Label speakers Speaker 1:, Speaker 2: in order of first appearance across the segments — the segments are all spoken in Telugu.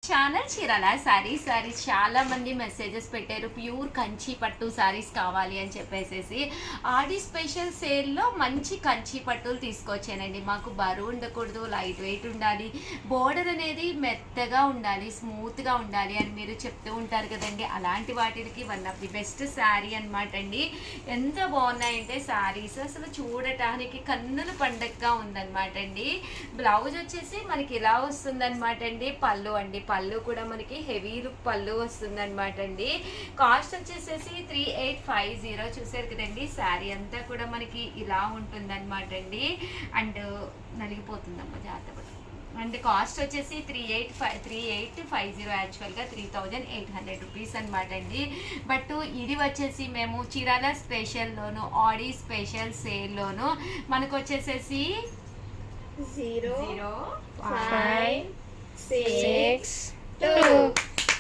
Speaker 1: ఛానల్ చీరాల సారీస్ చాలా మంది మెసేజెస్ పెట్టారు. ప్యూర్ కంచి పట్టు సారీస్ కావాలి అని చెప్పేసి ఆడి స్పెషల్ సేల్లో మంచి కంచి పట్టులు తీసుకొచ్చానండి. మాకు బరువు ఉండకూడదు, లైట్ వెయిట్ ఉండాలి, బోర్డర్ అనేది మెత్తగా ఉండాలి, స్మూత్గా ఉండాలి అని మీరు చెప్తూ ఉంటారు కదండి. అలాంటి వాటికి one of the best sari అనమాట అండి. ఎంత బాగున్నాయంటే శారీస్ అసలు చూడటానికి కన్నుల పండగగా ఉందన్నమాట అండి. బ్లౌజ్ వచ్చేసి మనకి ఇలా వస్తుందన్నమాట అండి. పళ్ళు అండి, పళ్ళు కూడా మనకి హెవీ లుక్ పళ్ళు వస్తుంది అనమాట అండి. కాస్ట్ వచ్చేసేసి 3850 చూసారు కదండి. శారీ అంతా కూడా మనకి ఇలా ఉంటుంది అనమాట అండి. అండ్ నలిగిపోతుందమ్మా జాగ్రత్త. అండ్ కాస్ట్ వచ్చేసి 3850 యాక్చువల్గా 3800 రూపీస్ అనమాట అండి. బట్ ఇది వచ్చేసి మేము చీరాల స్పెషల్లోను ఆడి స్పెషల్ సేల్లోను మనకు వచ్చేసేసి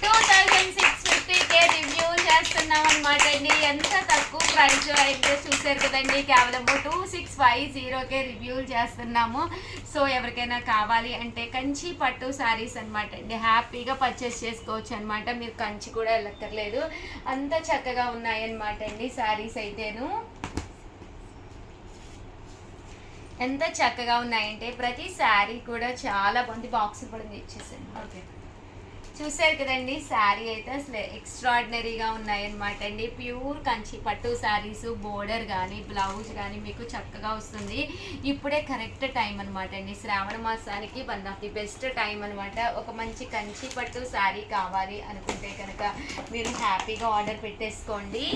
Speaker 1: 2650కే రివ్యూ చేస్తున్నాం అనమాట అండి. ఎంత తక్కువ ప్రైస్ అయితే చూసారు కదండి. కేవలం 2650కే రివ్యూలు చేస్తున్నాము. సో ఎవరికైనా కావాలి అంటే కంచి పట్టు శారీస్ అనమాట అండి. హ్యాపీగా పర్చేస్ చేసుకోవచ్చు అనమాట. మీరు కంచి కూడా వెళ్ళక్కర్లేదు, అంత చక్కగా ఉన్నాయన్నమాట అండి శారీస్ అయితేను. ఎంత చక్కగా ఉన్నాయంటే ప్రతి శారీ కూడా చాలా బాగుంది. బాక్స్ కూడా ఇచ్చేసాను. ఓకే, చూసారు కదండి. శారీ అయితే అసలు ఎక్స్ట్రాడినరీగా ఉన్నాయన్నమాట అండి. ప్యూర్ కంచి పట్టు శారీస్, బోర్డర్ కానీ బ్లౌజ్ కానీ మీకు చక్కగా వస్తుంది. ఇప్పుడే కరెక్ట్ టైం అనమాట అండి. శ్రావణ మాసానికి one of the best time అనమాట. ఒక మంచి కంచి పట్టు శారీ కావాలి అనుకుంటే కనుక మీరు హ్యాపీగా ఆర్డర్ పెట్టేసుకోండి.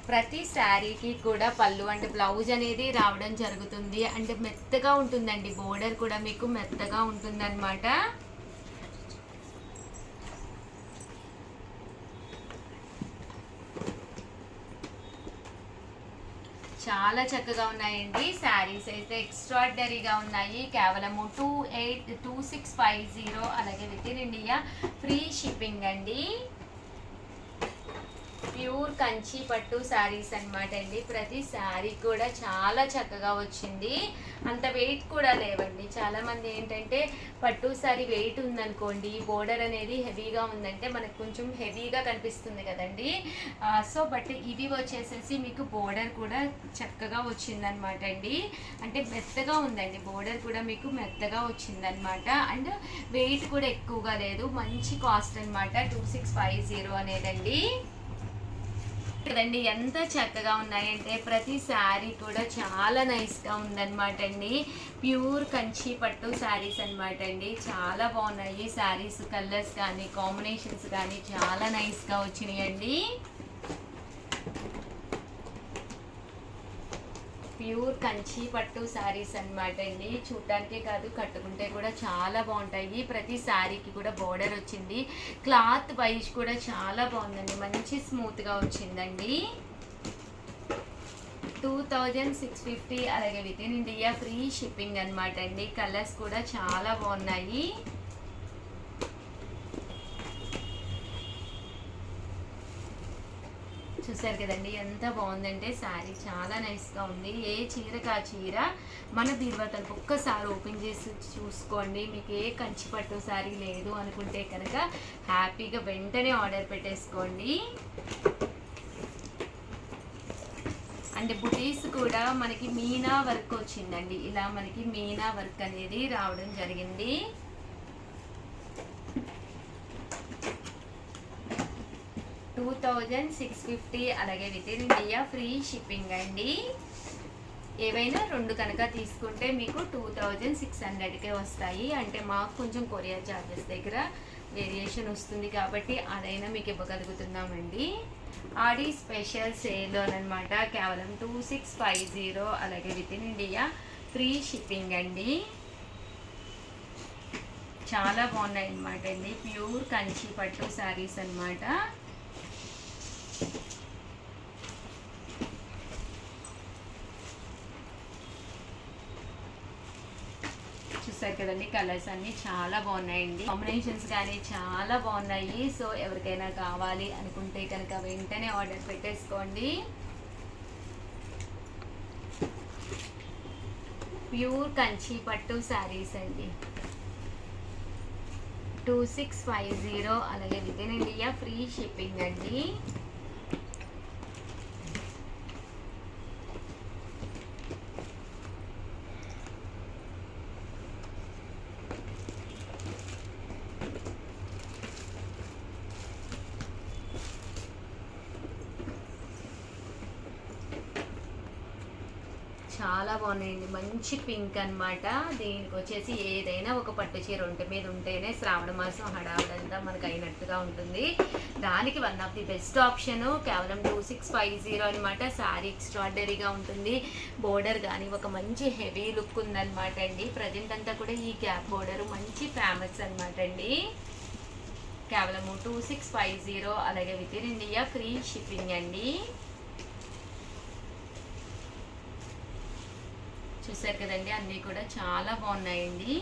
Speaker 1: ప్రతి శారీకి కూడా పళ్ళు అండ్ బ్లౌజ్ అనేది రావడం జరుగుతుంది. అండ్ మెత్తగా ఉంటుందండి. బోర్డర్ కూడా మీకు మెత్తగా ఉంటుందన్నమాట. చాలా చక్కగా ఉన్నాయండి. శారీస్ అయితే ఎక్స్ట్రాడినరీగా ఉన్నాయి. కేవలం 2650 అలాగే with in India free shipping అండి. ప్యూర్ కంచి పట్టు శారీస్ అనమాట అండి. ప్రతి శారీ కూడా చాలా చక్కగా వచ్చింది. అంత వెయిట్ కూడా లేవండి. చాలామంది ఏంటంటే పట్టు శారీ వెయిట్ ఉందనుకోండి, బోర్డర్ అనేది హెవీగా ఉందంటే మనకు కొంచెం హెవీగా కనిపిస్తుంది కదండి. సో బట్ ఇవి వచ్చేసేసి మీకు బోర్డర్ కూడా చక్కగా వచ్చిందనమాట అండి. అంటే మెత్తగా ఉందండి. బోర్డర్ కూడా మీకు మెత్తగా వచ్చిందనమాట. అండ్ వెయిట్ కూడా ఎక్కువగా లేదు. మంచి కాస్ట్ అనమాట 2650 అనేదండి కదండి. ఎంత చక్కగా ఉన్నాయంటే ప్రతి శారీ కూడా చాలా నైస్గా ఉందన్నమాట అండి. ప్యూర్ కంచి పట్టు శారీస్ అనమాట అండి. చాలా బాగున్నాయి శారీస్. కలర్స్ కానీ కాంబినేషన్స్ కానీ చాలా నైస్గా వచ్చినాయండి. ప్యూర్ కంచి పట్టు శారీస్ అనమాట అండి. చూడటానికే కాదు, కట్టుకుంటే కూడా చాలా బాగుంటాయి. ప్రతి శారీకి కూడా బోర్డర్ వచ్చింది. క్లాత్ వైజ్ కూడా చాలా బాగుందండి. మంచి స్మూత్గా వచ్చిందండి. 2650 అలాగే with in India free shipping అనమాట అండి. కలర్స్ కూడా చాలా బాగున్నాయి. చూసారు కదండి ఎంత బాగుందంటే శారీ చాలా నైస్గా ఉంది. ఏ చీరకు ఆ చీర మన బీరువా తలుపు ఒక్కసారి ఓపెన్ చేసి చూసుకోండి. మీకు ఏ కంచి పట్టు శారీ లేదు అనుకుంటే కనుక హ్యాపీగా వెంటనే ఆర్డర్ పెట్టేసుకోండి. అండ్ బుటీస్ కూడా మనకి మీనా వర్క్ వచ్చిందండి. ఇలా మనకి మీనా వర్క్ అనేది రావడం జరిగింది. $2650 అలాగే with in India free shipping అండి. ఏవైనా 2 కనుక తీసుకుంటే మీకు 2600కే వస్తాయి. అంటే మాకు కొంచెం కొరియర్ ఛార్జెస్ దగ్గర వేరియేషన్ వస్తుంది కాబట్టి అదైనా మీకు ఇవ్వగలుగుతున్నామండి. ఆడి స్పెషల్ సేల్ అనమాట. కేవలం 2650 అలాగే with in India free shipping అండి. చాలా బాగున్నాయి అన్నమాట అండి. ప్యూర్ కంచి పట్టు శారీస్ అనమాట. చూసారు కదండి. కలర్స్ అన్నీ చాలా బాగున్నాయండి. కాంబినేషన్స్ కానీ చాలా బాగున్నాయి. సో ఎవరికైనా కావాలి అనుకుంటే కనుక వెంటనే ఆర్డర్ పెట్టేసుకోండి. ప్యూర్ కంచి పట్టు శారీస్ అండి. 2650, అలాగే with in India free shipping అండి. చాలా బాగున్నాయండి. మంచి పింక్ అనమాట. దీనికి వచ్చేసి ఏదైనా ఒక పట్టు చీర ఒంటి మీద ఉంటేనే శ్రావణ మాసం హడావుడంతా మనకు అయినట్టుగా ఉంటుంది. దానికి one of the best option కేవలం 2650 అనమాట. శారీ ఎక్స్ట్రాడనరీగా ఉంటుంది. బోర్డర్ కానీ ఒక మంచి హెవీ లుక్ ఉందన్నమాట అండి. ప్రజెంట్ అంతా కూడా ఈ గ్యాప్ బోర్డర్ మంచి ఫేమస్ అనమాట అండి. కేవలము 2650, అలాగే with in India free shipping అండి. చూసారు కదండి, అన్నీ కూడా చాలా బాగున్నాయండి.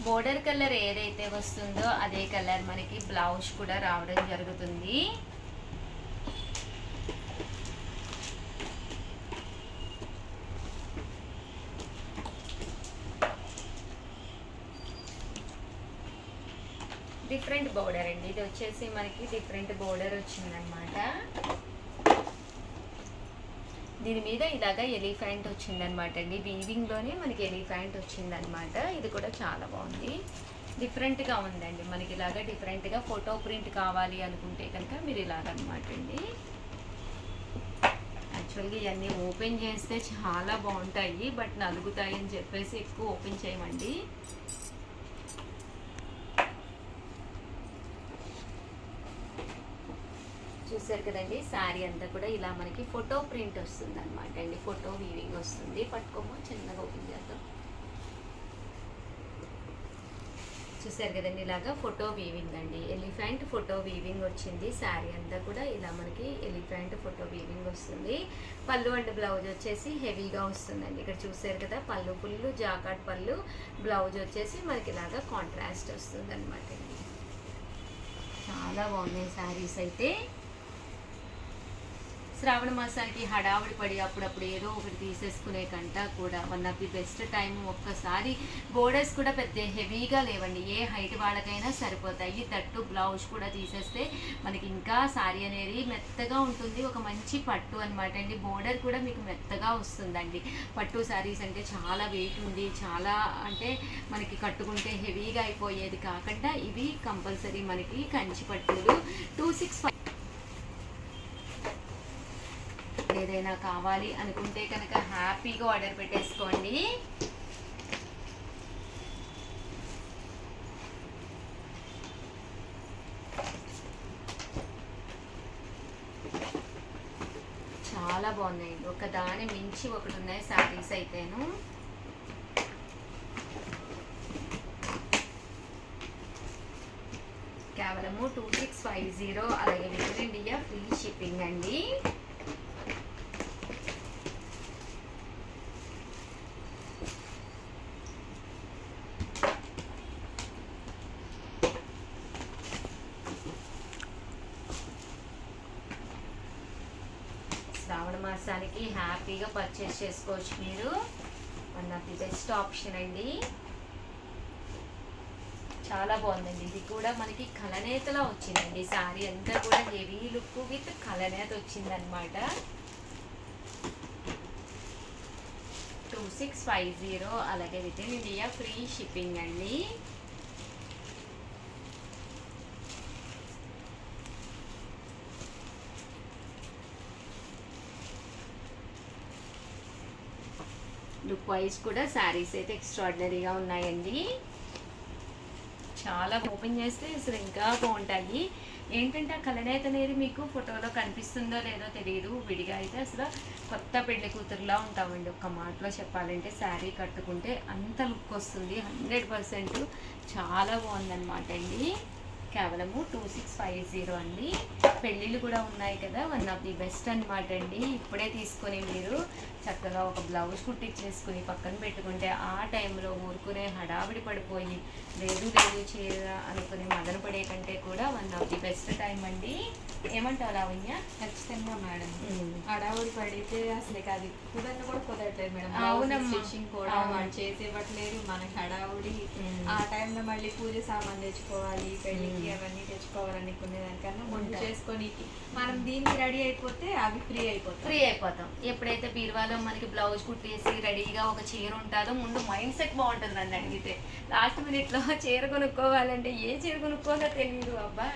Speaker 1: బోర్డర్ కలర్ ఏదైతే వస్తుందో అదే కలర్ మనకి బ్లౌజ్ కూడా రావడం జరుగుతుంది. డిఫరెంట్ బోర్డర్ అండి. ఇది వచ్చేసి మనకి డిఫరెంట్ బోర్డర్ వచ్చిందనమాట. దీని మీద ఇలాగా ఎలిఫెంట్ వచ్చిందనమాట అండి. వీవింగ్లోనే మనకి ఎలిఫెంట్ వచ్చిందనమాట. ఇది కూడా చాలా బాగుంది, డిఫరెంట్గా ఉందండి. మనకి ఇలాగా డిఫరెంట్గా ఫోటో ప్రింట్ కావాలి అనుకుంటే కనుక మీరు ఇలాగనమాట అండి. యాక్చువల్గా ఇవన్నీ ఓపెన్ చేస్తే చాలా బాగుంటాయి, బట్ నలుగుతాయి అని చెప్పేసి ఎక్కువ ఓపెన్ చేయమండి. చూసారు కదండి, శారీ అంతా కూడా ఇలా మనకి ఫోటో ప్రింట్ వస్తుంది అనమాట అండి. ఫోటో వీవింగ్ వస్తుంది. పట్టుకోమో చిన్నగా ఓపెన్ చేద్దాం. చూసారు కదండి, ఇలాగా ఫోటో వీవింగ్ అండి. ఎలిఫెంట్ ఫోటో వీవింగ్ వచ్చింది. శారీ అంతా కూడా ఇలా మనకి ఎలిఫెంట్ ఫోటో వీవింగ్ వస్తుంది. పళ్ళు అండ్ బ్లౌజ్ వచ్చేసి హెవీగా వస్తుందండి. ఇక్కడ చూసారు కదా, పళ్ళు ఫుల్ జాకాట్ పళ్ళు, బ్లౌజ్ వచ్చేసి మనకి ఇలాగా కాంట్రాస్ట్ వస్తుంది అనమాట అండి. చాలా బాగున్నాయి శారీస్ అయితే. శ్రావణ మాసానికి హడావుడి పడి అప్పుడప్పుడు ఏదో ఒకటి తీసేసుకునే కంట కూడా one of the best time. ఒక్కసారి బోర్డర్స్ కూడా పెద్ద హెవీగా లేవండి, ఏ హైట్ వాళ్ళకైనా సరిపోతాయి. తట్టు బ్లౌజ్ కూడా తీసేస్తే మనకి ఇంకా శారీ అనేది మెత్తగా ఉంటుంది. ఒక మంచి పట్టు అనమాట అండి. బోర్డర్ కూడా మీకు మెత్తగా వస్తుందండి. పట్టు శారీస్ అంటే చాలా వెయిట్ ఉంది, చాలా అంటే మనకి కట్టుకుంటే హెవీగా అయిపోయేది కాకుండా ఇవి కంపల్సరీ మనకి కంచి పట్టులు 2650. ఏదైనా కావాలి అనుకుంటే కనుక హ్యాపీగా ఆర్డర్ పెట్టేసుకోండి. చాలా బాగున్నాయండి, ఒకదాని మించి ఒకటి ఉన్నాయి శారీస్ అయితేను. కేవలము 2650, అలాగే with in India free shipping అండి. శ్రావణ మాసానికి హ్యాపీగా పర్చేస్ చేసుకోవచ్చు మీరు. One of the best option అండి. చాలా బాగుందండి. ఇది కూడా మనకి కలనేతలా వచ్చిందండి. శారీ అంతా కూడా హెవీ లుక్ విత్ కలనేత వచ్చిందనమాట. 2650, అలాగే with in India free shipping అండి. లుక్ వైజ్ కూడా శారీస్ అయితే ఎక్స్ట్రాడినరీగా ఉన్నాయండి. చాలా ఓపెన్ చేస్తే అసలు ఇంకా బాగుంటాయి. ఏంటంటే ఆ కలనేత అనేది మీకు ఫోటోలో కనిపిస్తుందో లేదో తెలియదు, విడిగా అయితే అసలు కొత్త పెళ్లి కూతురులా ఉంటామండి. ఒక్క మాటలో చెప్పాలంటే శారీ కట్టుకుంటే అంత లుక్ వస్తుంది. 100% చాలా బాగుందన్నమాట అండి. కేవలము 2650 అండి. పెళ్ళిళ్ళు కూడా ఉన్నాయి కదా, వన్ ఆఫ్ ది బెస్ట్ అనమాట అండి. ఇప్పుడే తీసుకొని మీరు చక్కగా ఒక బ్లౌజ్ కుట్టించేసుకుని పక్కన పెట్టుకుంటే ఆ టైంలో ఊరుకునే హడావిడి పడిపోయి లేదు చీర అనుకుని మదన పడే కంటే కూడా one of the best time అండి. ఏమంటావు లావణ్య?
Speaker 2: ఖచ్చితంగా మేడం. హడావుడి పడితే అసలు అది కూడా కుదరట్లేదు మేడం.
Speaker 1: అవునమ్మా.
Speaker 2: స్టిచ్చింగ్ కూడా వాళ్ళు చేసేవ్వట్లేదు, మనకి హడావుడి. ఆ టైంలో మళ్ళీ పూజ సామాన్ తెచ్చుకోవాలి, పెళ్ళికి అవన్నీ తెచ్చుకోవాలనుకునే దానికన్నా ముందు చేసుకొని మనం దీనికి రెడీ అయిపోతే అవి ఫ్రీ అయిపోతాం.
Speaker 1: ఎప్పుడైతే బీరువాలో మనకి బ్లౌజ్ కుట్టేసి రెడీగా ఒక చీర ఉంటుందో ముందు మైండ్ సెట్ బాగుంటుంది నన్ను అడిగితే. లాస్ట్ మినిట్లో చీర కొనుక్కోవాలంటే ఏ చీర కొనుక్కోవాలో తెలియదు. అబ్బా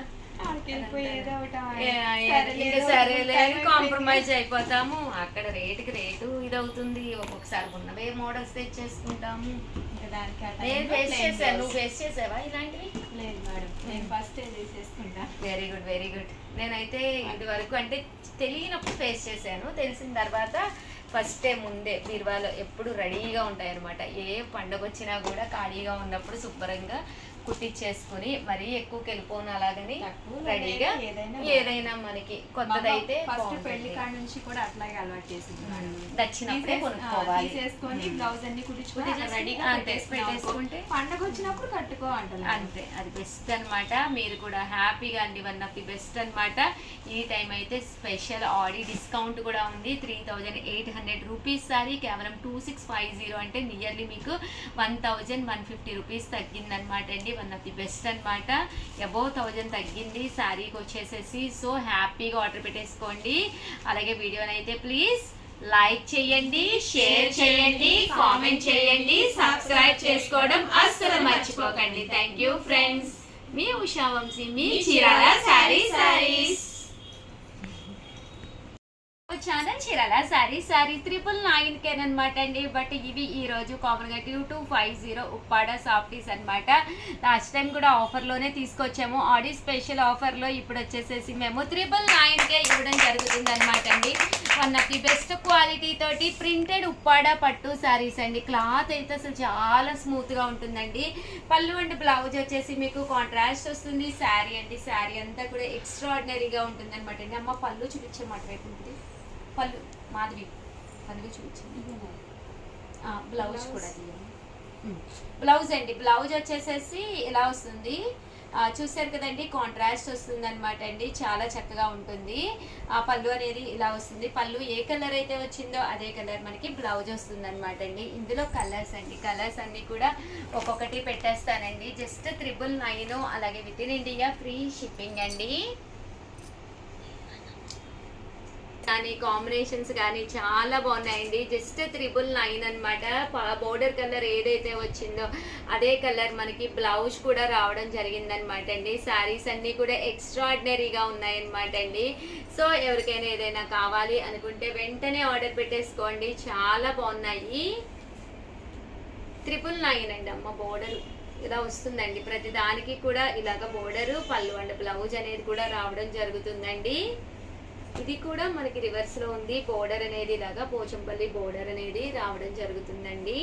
Speaker 1: సరేలే కాంప్రమైజ్ అయిపోతాము. అక్కడ రేటుకి రేటు ఇదవుతుంది. ఒక్కొక్కసారి ఉన్నవే మోడల్స్ తెచ్చేసుకుంటాము. నువ్వు ఫేస్ చేసావా ఇలాంటివి?
Speaker 2: లేదు మేడం, నేను ఫస్ట్ చేసేసుకుంటా.
Speaker 1: Very good very good. నేనైతే ఇది వరకు అంటే తెలియనప్పుడు ఫేస్ చేశాను, తెలిసిన తర్వాత ఫస్ట్ డే ముందే బీరువాలో ఎప్పుడు రెడీగా ఉంటాయి అనమాట. ఏ పండుగ వచ్చినా కూడా ఖాళీగా ఉన్నప్పుడు శుభ్రంగా కుట్టించేసుకుని మరీ ఎక్కువకి వెళ్ళిపోను, అలాగని రెడీగా ఏదైనా మనకి కొత్తదైతే
Speaker 2: పెళ్లి కాడ నుంచి కూడా అట్లాగే అలవాటు చేసింది.
Speaker 1: నచ్చినప్పుడే కొనుక్కోవాలి,
Speaker 2: చేసుకొని బ్లౌజ్ అన్ని కుట్టించుకుంటే
Speaker 1: పెట్టేసుకుంటే
Speaker 2: పండుగ వచ్చినప్పుడు కట్టుకో అంటారు.
Speaker 1: అంతే, అది బెస్ట్ అనమాట. మీరు కూడా హ్యాపీగా అండి, వన్ ఆఫ్ ది బెస్ట్ అనమాట. ఈ టైం అయితే స్పెషల్ ఆడి డిస్కౌంట్ కూడా ఉంది. 3800 రూపీస్ సారీ కేవలం 2650 అంటే నియర్లీ మీకు 1150 రూపీస్ తగ్గిందనమాట అండి. వన్ ఆఫ్ ది బెస్ట్ అనమాట. అబౌవ్ 1000 తగ్గింది శారీకి వచ్చేసేసి. సో హ్యాపీగా ఆర్డర్ పెట్టేసుకోండి. అలాగే వీడియోనైతే ప్లీజ్ లైక్ చేయండి, షేర్ చేయండి, కామెంట్ చేయండి, సబ్స్క్రైబ్ చేసుకోవడం అస్సలు మర్చిపోకండి. Thank you friends. మీ ఉషా వంశీ, మీ చీరాల సారీస్ ఛానల్ చీరాల సారీ 999 అనమాట అండి. బట్ ఇవి ఈ రోజు కామన్ గా 2250 ఉప్పాడ సాఫ్టీస్ అనమాట. లాస్ట్ టైం కూడా ఆఫర్లోనే తీసుకొచ్చాము. ఆడి స్పెషల్ ఆఫర్లో ఇప్పుడు వచ్చేసేసి మేము 999కే ఇవ్వడం జరుగుతుంది అనమాట అండి. One of the best quality తోటి ప్రింటెడ్ ఉప్పాడ పట్టు సారీస్ అండి. క్లాత్ అయితే అసలు చాలా స్మూత్ గా ఉంటుందండి. పళ్ళు అండ్ బ్లౌజ్ వచ్చేసి మీకు కాంట్రాస్ట్ వస్తుంది. శారీ అండి, శారీ అంతా కూడా ఎక్స్ట్రాడినరీగా ఉంటుంది అనమాట అండి. అమ్మ పళ్ళు చూపించే మాట వైపు ఉంటుంది. పళ్ళు మాధవి పళ్ళు చూపించండి. బ్లౌజ్ కూడా బ్లౌజ్ అండి. బ్లౌజ్ వచ్చేసేసి ఇలా వస్తుంది, చూసారు కదండి. కాంట్రాస్ట్ వస్తుంది అనమాట అండి. చాలా చక్కగా ఉంటుంది. ఆ పళ్ళు అనేది ఇలా వస్తుంది. పళ్ళు ఏ కలర్ అయితే వచ్చిందో అదే కలర్ మనకి బ్లౌజ్ వస్తుంది అనమాట అండి. ఇందులో కలర్స్ అండి, కలర్స్ అన్ని కూడా ఒక్కొక్కటి పెట్టేస్తానండి. జస్ట్ 999. అలాగే with in India free shipping అండి. కానీ కాంబినేషన్స్ కానీ చాలా బాగున్నాయండి. జస్ట్ 999 అనమాట. బోర్డర్ కలర్ ఏదైతే వచ్చిందో అదే కలర్ మనకి బ్లౌజ్ కూడా రావడం జరిగిందనమాట అండి. శారీస్ అన్నీ కూడా ఎక్స్ట్రాడినరీగా ఉన్నాయన్నమాట అండి. సో ఎవరికైనా ఏదైనా కావాలి అనుకుంటే వెంటనే ఆర్డర్ పెట్టేసుకోండి. చాలా బాగున్నాయి. 999 అండి. అమ్మ బోర్డర్ ఇలా వస్తుందండి. ప్రతి దానికి కూడా ఇలాగ బోర్డరు, పళ్ళు అండ్ బ్లౌజ్ అనేది కూడా రావడం జరుగుతుందండి. ఇది కూడా మనకి రివర్స్ లో ఉంది. బోర్డర్ అనేది ఇలాగా పోచంపల్లి బోర్డర్ అనేది రావడం జరుగుతుందండి.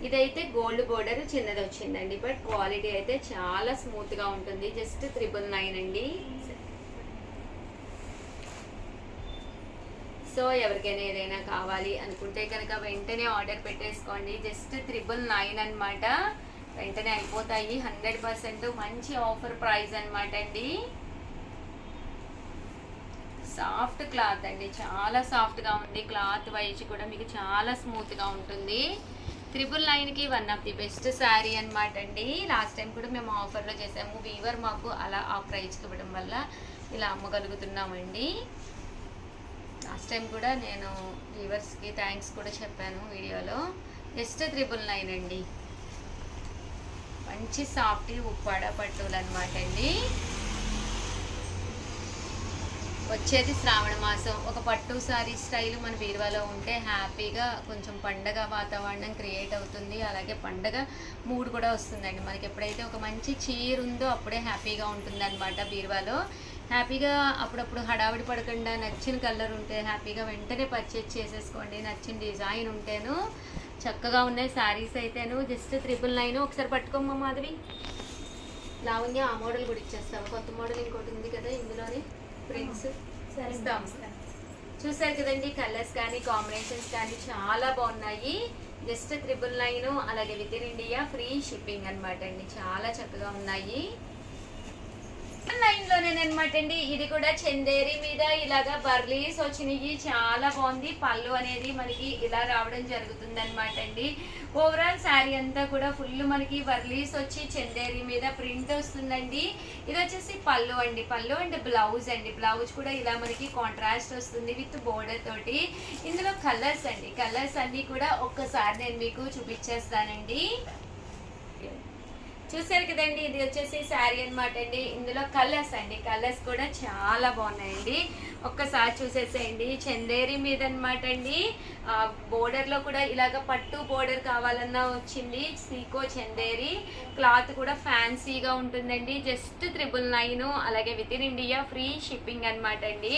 Speaker 1: ఇదైతే గోల్డ్ బోర్డర్ చిన్నది వచ్చిందండి. బట్ క్వాలిటీ అయితే చాలా స్మూత్ గా ఉంటుంది. జస్ట్ 999 అండి. సో ఎవరికైనా ఏదైనా కావాలి అనుకుంటే కనుక వెంటనే ఆర్డర్ పెట్టేసుకోండి. జస్ట్ 999 అనమాట. వెంటనే అయిపోతాయి. 100% మంచి ఆఫర్ ప్రైస్ అనమాట అండి. సాఫ్ట్ క్లాత్ అండి, చాలా సాఫ్ట్గా ఉంది. క్లాత్ వైజ్ కూడా మీకు చాలా స్మూత్గా ఉంటుంది. 999కి one of the best sari అనమాట అండి. లాస్ట్ టైం కూడా మేము ఆఫర్లో చేసాము. వీవర్ మాకు అలా ఆ ప్రైస్కి ఇవ్వడం వల్ల ఇలా అమ్మగలుగుతున్నామండి. లాస్ట్ టైం కూడా నేను వీవర్స్కి థ్యాంక్స్ కూడా చెప్పాను వీడియోలో. జస్ట్ 999 అండి. మంచి సాఫ్ట్ ఉప్పాడ పట్టులు అనమాట అండి. వచ్చేది శ్రావణ మాసం. ఒక పట్టు సారీ స్టైల్ మన బీరువాలో ఉంటే హ్యాపీగా కొంచెం పండగ వాతావరణం క్రియేట్ అవుతుంది. అలాగే పండగ మూడ్ కూడా వస్తుందండి. మనకి ఎప్పుడైతే ఒక మంచి చీర ఉందో అప్పుడే హ్యాపీగా ఉంటుంది అనమాట బీరువాలో. హ్యాపీగా అప్పుడప్పుడు హడావిడి పడకుండా నచ్చిన కలర్ ఉంటే హ్యాపీగా వెంటనే పర్చేజ్ చేసేసుకోండి. నచ్చిన డిజైన్ ఉంటేను చక్కగా ఉన్నాయి శారీస్ అయితేను. జస్ట్ 999. ఒకసారి పట్టుకోమ్మా మాధవి. లావణ్య ఆ మోడల్ కూడా ఇచ్చేస్తాము. కొత్త మోడల్ ఇంకోటి ఉంది కదా ఇందులోనే ప్రింట్స్ ఇస్తాము. చూసారు కదండి, కలర్స్ కానీ కాంబినేషన్స్ కానీ చాలా బాగున్నాయి. జస్ట్ 999. అలాగే with in India free shipping అనమాట అండి. చాలా చక్కగా ఉన్నాయి. లైన్లోనేనమాట అండి. ఇది కూడా చందేరి మీద ఇలాగా బర్లీస్ వచ్చినాయి. చాలా బాగుంది. పళ్ళు అనేది మనకి ఇలా రావడం జరుగుతుంది అనమాట అండి. ఓవరాల్ శారీ అంతా కూడా ఫుల్ మనకి బర్లీస్ వచ్చి చందేరి మీద ప్రింట్ వస్తుందండి. ఇది వచ్చేసి పళ్ళు అండి. పళ్ళు అండ్ బ్లౌజ్ అండి. బ్లౌజ్ కూడా ఇలా మనకి కాంట్రాస్ట్ వస్తుంది విత్ బోర్డర్ తోటి. ఇందులో కలర్స్ అండి. కలర్స్ అన్ని కూడా ఒక్కసారి నేను మీకు చూపించేస్తానండి. చూసారు కదండి, ఇది వచ్చేసి శారీ అనమాట అండి. ఇందులో కలర్స్ అండి. కలర్స్ కూడా చాలా బాగున్నాయండి. ఒక్కసారి చూసేసేయండి. చందేరి మీద అనమాట అండి. బోర్డర్లో కూడా ఇలాగ పట్టు బోర్డర్ కావాలన్నా వచ్చింది. సీకో చందేరి క్లాత్ కూడా ఫ్యాన్సీగా ఉంటుందండి. జస్ట్ 999. అలాగే with in India free shipping అనమాట అండి.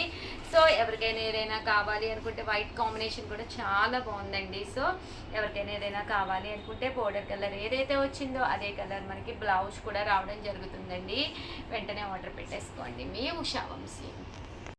Speaker 1: సో ఎవరికైనా ఏదైనా కావాలి అనుకుంటే వైట్ కాంబినేషన్ కూడా చాలా బాగుందండి. సో ఎవరికైనా ఏదైనా కావాలి అనుకుంటే బోర్డర్ కలర్ ఏదైతే వచ్చిందో అదే కలర్ మనకి బ్లౌజ్ కూడా రావడం జరుగుతుందండి. వెంటనే ఆర్డర్ పెట్టేసుకోండి. మీ ఉషా వంశీ.